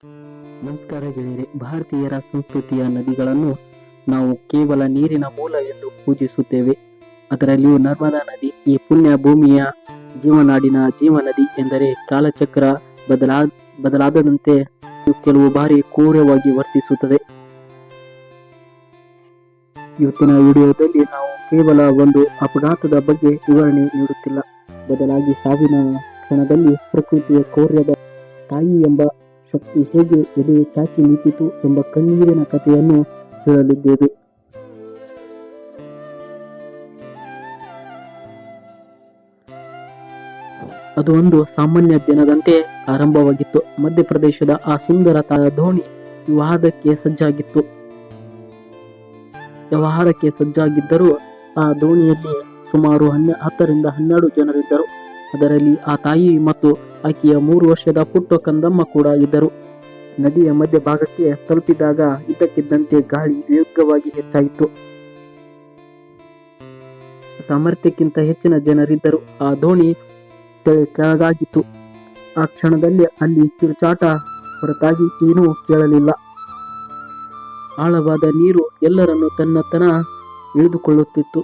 ನಮಸ್ಕಾರ ಗೆಳೆಯರೆ. ಭಾರತೀಯರ ಸಂಸ್ಕೃತಿಯ ನದಿಗಳನ್ನು ನಾವು ಕೇವಲ ನೀರಿನ ಮೂಲ ಎಂದು ಪೂಜಿಸುತ್ತೇವೆ. ಅದರಲ್ಲಿಯೂ ನರ್ಮದಾ ನದಿ ಈ ಪುಣ್ಯ ಭೂಮಿಯ ಜೀವನಾಡಿನ ಜೀವನದಿ ಎಂದರೆ ಕಾಲಚಕ್ರ ಬದಲಾದಂತೆ ಕೆಲವು ಬಾರಿ ಕ್ರೂರವಾಗಿ ವರ್ತಿಸುತ್ತದೆ. ಇವತ್ತಿನ ವಿಡಿಯೋದಲ್ಲಿ ನಾವು ಕೇವಲ ಒಂದು ಅಪಘಾತದ ಬಗ್ಗೆ ವಿವರಣೆ ನೀಡುತ್ತಿಲ್ಲ, ಬದಲಾಗಿ ಸಾವಿನ ಕ್ಷಣದಲ್ಲಿ ಪ್ರಕೃತಿಯ ಕ್ರೌರ್ಯದ ತಾಯಿ ಎಂಬ ಶಕ್ತಿ ಹೇಗೆ ಎದೆ ಚಾಚಿ ನಿಂತಿತು ಎಂಬ ಕಣ್ಣೀರಿನ ಕಥೆಯನ್ನು ಹೇಳಲಿದ್ದೇವೆ. ಅದು ಒಂದು ಸಾಮಾನ್ಯ ದಿನದಂತೆ ಆರಂಭವಾಗಿತ್ತು. ಮಧ್ಯಪ್ರದೇಶದ ಆ ಸುಂದರ ದೋಣಿ ವ್ಯವಹಾರಕ್ಕೆ ಸಜ್ಜಾಗಿದ್ದರೂ ಆ ದೋಣಿಯಲ್ಲಿ ಸುಮಾರು 10ರಿಂದ 12 ಜನರಿದ್ದರು. ಅದರಲ್ಲಿ ಆ ತಾಯಿ ಮತ್ತು ಆಕೆಯ 3 ವರ್ಷದ ಪುಟ್ಟ ಕಂದಮ್ಮ ಕೂಡ ಇದ್ದರು. ನದಿಯ ಮಧ್ಯ ಭಾಗಕ್ಕೆ ತಲುಪಿದಾಗ ಇದ್ದಕ್ಕಿದ್ದಂತೆ ಗಾಳಿ ವೇಗವಾಗಿ ಹೆಚ್ಚಾಯಿತು. ಸಾಮರ್ಥ್ಯಕ್ಕಿಂತ ಹೆಚ್ಚಿನ ಜನರಿದ್ದರು. ಆ ದೋಣಿ ಕೆಳಗಾಗಿತ್ತು. ಆ ಕ್ಷಣದಲ್ಲಿ ಅಲ್ಲಿ ಕಿರುಚಾಟ ಹೊರತಾಗಿ ಏನೂ ಕೇಳಲಿಲ್ಲ. ಆಳವಾದ ನೀರು ಎಲ್ಲರನ್ನು ತನ್ನತನ ಇಳಿದುಕೊಳ್ಳುತ್ತಿತ್ತು.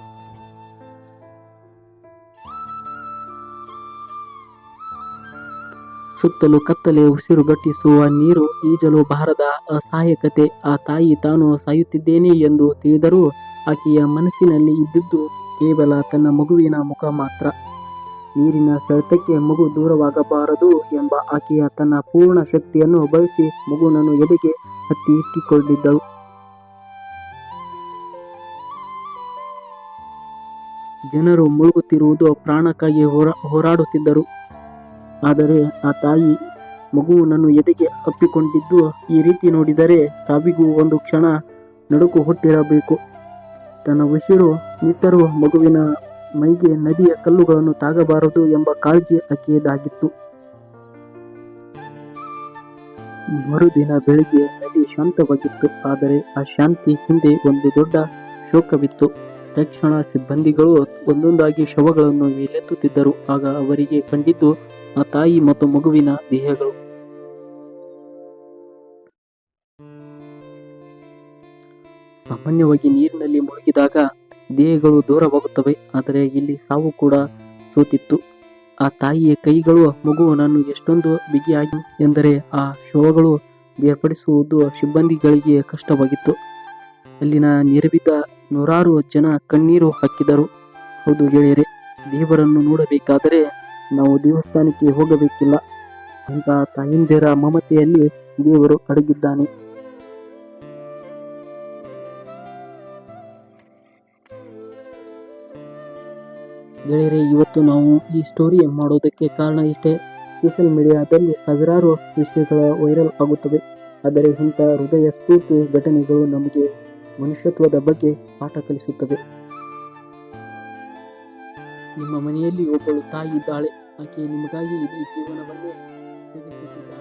ಸುತ್ತಲೂ ಕತ್ತಲೆ, ಉಸಿರುಗಟ್ಟಿಸುವ ನೀರು, ಈಜಲು ಬಾರದ ಅಸಹಾಯಕತೆ. ಆ ತಾಯಿ ತಾನು ಸಾಯುತ್ತಿದ್ದೇನೆ ಎಂದು ತಿಳಿದರೂ ಆಕೆಯ ಮನಸ್ಸಿನಲ್ಲಿ ಇದ್ದುದು ಕೇವಲ ತನ್ನ ಮಗುವಿನ ಮುಖ ಮಾತ್ರ. ನೀರಿನ ಸೆಳೆತಕ್ಕೆ ಮಗು ದೂರವಾಗಬಾರದು ಎಂಬ ಆಕೆಯ ತನ್ನ ಪೂರ್ಣ ಶಕ್ತಿಯನ್ನು ಬಳಸಿ ಮಗುವನ್ನು ಎದೆಗೆ ಹತ್ತಿ ಇಟ್ಟಿಕೊಂಡಿದ್ದಳು. ಜನರು ಮುಳುಗುತ್ತಿರುವುದು ಪ್ರಾಣಕ್ಕಾಗಿ ಹೋರಾಡುತ್ತಿದ್ದರು. ಆದರೆ ಆ ತಾಯಿ ಮಗುವನ್ನು ಎದೆಗೆ ಅಪ್ಪಿಕೊಂಡಿದ್ದು ಈ ರೀತಿ ನೋಡಿದರೆ ಸಾವಿಗೂ ಒಂದು ಕ್ಷಣ ನಡುಕು ಹುಟ್ಟಿರಬೇಕು. ತನ್ನ ಉಸಿರು ನಿಂತರೂ ಮಗುವಿನ ಮೈಗೆ ನದಿಯ ಕಲ್ಲುಗಳನ್ನು ತಾಗಬಾರದು ಎಂಬ ಕಾಳಜಿ ಆಕೆಯದಾಗಿತ್ತು. ಮರುದಿನ ಬೆಳಿಗ್ಗೆ ನದಿ ಶಾಂತವಾಗಿತ್ತು. ಆದರೆ ಆ ಶಾಂತಿ ಹಿಂದೆ ಒಂದು ದೊಡ್ಡ ಶೋಕವಿತ್ತು. ರಕ್ಷಣಾ ಸಿಬ್ಬಂದಿಗಳು ಒಂದೊಂದಾಗಿ ಶವಗಳನ್ನು ಮೇಲೆತ್ತುತ್ತಿದ್ದರು. ಆಗ ಅವರಿಗೆ ಕಂಡಿದ್ದು ಆ ತಾಯಿ ಮತ್ತು ಮಗುವಿನ ದೇಹಗಳು. ಸಾಮಾನ್ಯವಾಗಿ ನೀರಿನಲ್ಲಿ ಮುಳುಗಿದಾಗ ದೇಹಗಳು ದೂರವಾಗುತ್ತವೆ, ಆದರೆ ಇಲ್ಲಿ ಸಾವು ಕೂಡ ಸೋತಿತ್ತು. ಆ ತಾಯಿಯ ಕೈಗಳು ಮಗುವನ್ನು ಎಷ್ಟೊಂದು ಬಿಗಿಯಾಗಿ ಎಂದರೆ ಆ ಶವಗಳು ಬೇರ್ಪಡಿಸುವುದು ಸಿಬ್ಬಂದಿಗಳಿಗೆ ಕಷ್ಟವಾಗಿತ್ತು. ಅಲ್ಲಿನ ನೆರೆದಿದ್ದ 100 ಜನ ಕಣ್ಣೀರು ಹಾಕಿದರು. ಹೌದು ಗೆಳೆಯರೆ, ದೇವರನ್ನು ನೋಡಬೇಕಾದರೆ ನಾವು ದೇವಸ್ಥಾನಕ್ಕೆ ಹೋಗಬೇಕಿಲ್ಲ. ಅಂತಹ ತಾಯಂದಿರ ಮಮತೆಯಲ್ಲಿ ದೇವರು ಅಡಗಿದ್ದಾನೆ. ಗೆಳೆಯರೆ, ಇವತ್ತು ನಾವು ಈ ಸ್ಟೋರಿ ಮಾಡೋದಕ್ಕೆ ಕಾರಣ ಇಷ್ಟೇ. ಸೋಷಿಯಲ್ ಮೀಡಿಯಾದಲ್ಲಿ ಸಾವಿರಾರು ವಿಷಯಗಳ ವೈರಲ್ ಆಗುತ್ತವೆ, ಆದರೆ ಇಂಥ ಹೃದಯ ಸ್ಫೂರ್ತಿ ಘಟನೆಗಳು ನಮಗೆ ಮನುಷ್ಯತ್ವದ ಬಗ್ಗೆ ಪಾಠ ಕಲಿಸುತ್ತವೆ. ನಿಮ್ಮ ಮನೆಯಲ್ಲಿ ಒಬ್ಬಳು ತಾಯಿ ಇದ್ದಾಳೆ. ಆಕೆ ನಿಮಗಾಗಿ ಇಡೀ ಜೀವನವನ್ನೇ ಸೇವಿಸುತ್ತಿದ್ದಾಳೆ.